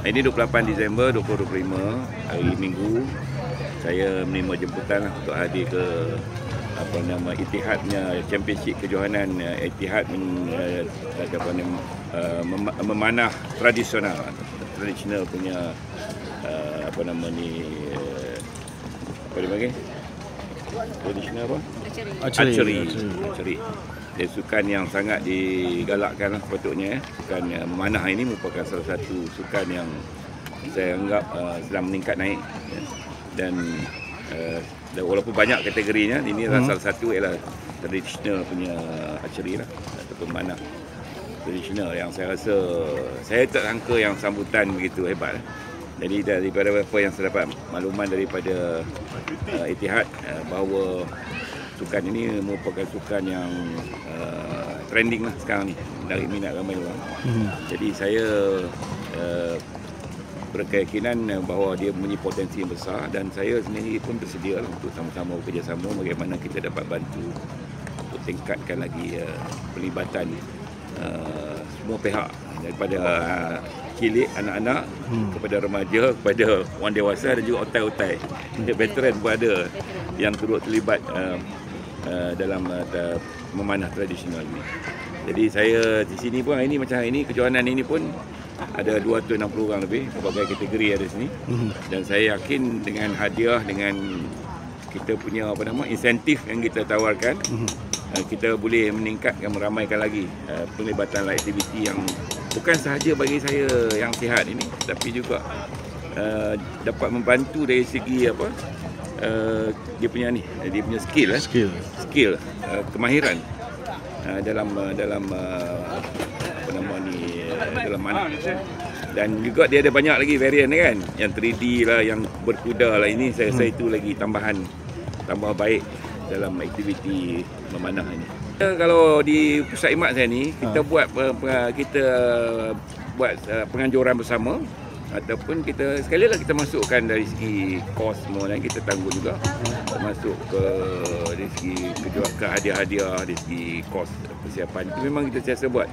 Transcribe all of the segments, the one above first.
Ini 28 Disember 2025, hari Minggu. Saya menerima jemputan untuk hadir ke Ittihadnya Championship Kejohanan Ittihad memanah tradisional punya apa dipanggil? Tradisional apa? Archery. Dia sukan yang sangat digalakkan sepatutnya. Sukan memanah ini merupakan salah satu sukan yang saya anggap sedang meningkat naik. Dan walaupun banyak kategorinya, ini salah satu ialah tradisional punya archery lah, ataupun memanah tradisional yang saya rasa saya tak sangka yang sambutan begitu hebat. Jadi daripada apa yang saya dapat makluman daripada Ittihad bahawa sukan ini merupakan sukan yang trending lah sekarang ni, menarik minat ramai orang. Jadi saya berkeyakinan bahawa dia mempunyai potensi yang besar, dan saya sendiri pun bersedia untuk sama-sama bekerjasama bagaimana kita dapat bantu untuk tingkatkan lagi pelibatan semua pihak, daripada cilik, anak-anak, kepada remaja, kepada orang dewasa, dan juga otai-otai. Veteran pun ada yang turut terlibat dalam memanah tradisional ini. Jadi saya di sini pun hari ini, macam hari ini kejohanan ini pun ada 260 orang lebih, berbagai kategori ada sini. Dan saya yakin dengan hadiah, dengan kita punya insentif yang kita tawarkan, kita boleh meningkatkan, meramaikan lagi pelibatan aktiviti yang bukan sahaja bagi saya yang sihat ini, tapi juga dapat membantu dari segi dia punya skill, kemahiran dalam mana. Dan juga dia ada banyak lagi varian kan, yang 3D lah, yang berkuda lah. Ini saya rasa itu lagi tambah baik dalam aktiviti memanah ini. Kalau di pusat khidmat saya ni, kita buat penganjuran bersama, ataupun kita sekali lah kita masukkan dari segi kos semua, dan kita tanggung juga masuk dari segi ke hadiah-hadiah, dari segi kos persiapan itu memang kita sentiasa buat.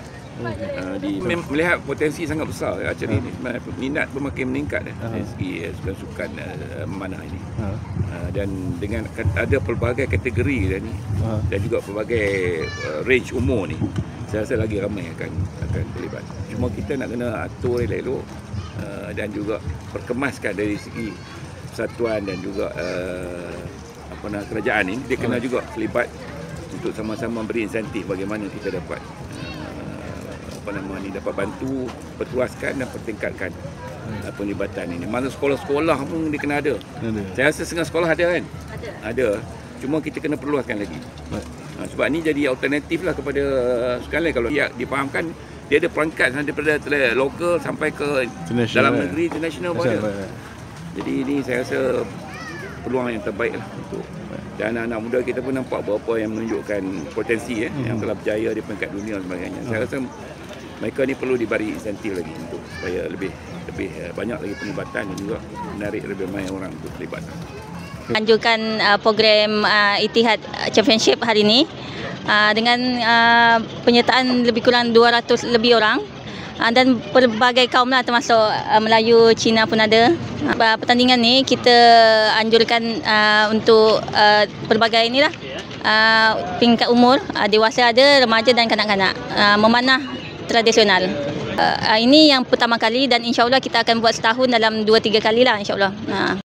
Melihat potensi sangat besar archery ini, minat pun makin meningkat dari segi sukan-sukan memanah ini. Dan dengan ada pelbagai kategori dan juga pelbagai range umur ni, saya rasa lagi ramai akan terlibat. Cuma kita nak kena atur elok-elok dan juga perkemaskan dari segi persatuan dan juga kerajaan ini, dia kena juga terlibat untuk sama-sama beri insentif bagaimana kita dapat dapat bantu pertuaskan dan pertingkatkan pelibatan ini. Mana sekolah-sekolah pun dia kena ada. Saya rasa setengah sekolah ada kan? Ada. Cuma kita kena perluaskan lagi. Sebab ni jadi alternatif lah kepada sukan lain. Kalau dia difahamkan, dia ada perangkat daripada lokal sampai ke dalam negeri, international pun ada. Jadi ini saya rasa peluang yang terbaik lah untuk, dan anak-anak muda kita pun nampak beberapa yang menunjukkan potensi yang telah berjaya di peringkat dunia dan sebagainya. Saya rasa mereka ni perlu diberi insentif lagi untuk supaya lebih banyak lagi pelibatan dan juga menarik lebih banyak orang untuk terlibat. Anjurkan program Ittihad Championship hari ini dengan penyertaan lebih kurang 200 lebih orang, dan pelbagai kaum lah, termasuk Melayu, Cina pun ada. Pertandingan ni kita anjurkan untuk pelbagai inilah tingkat umur, dewasa ada, remaja dan kanak-kanak, memanah tradisional. Ini yang pertama kali, dan insyaAllah kita akan buat setahun dalam 2-3 kali lah insyaAllah.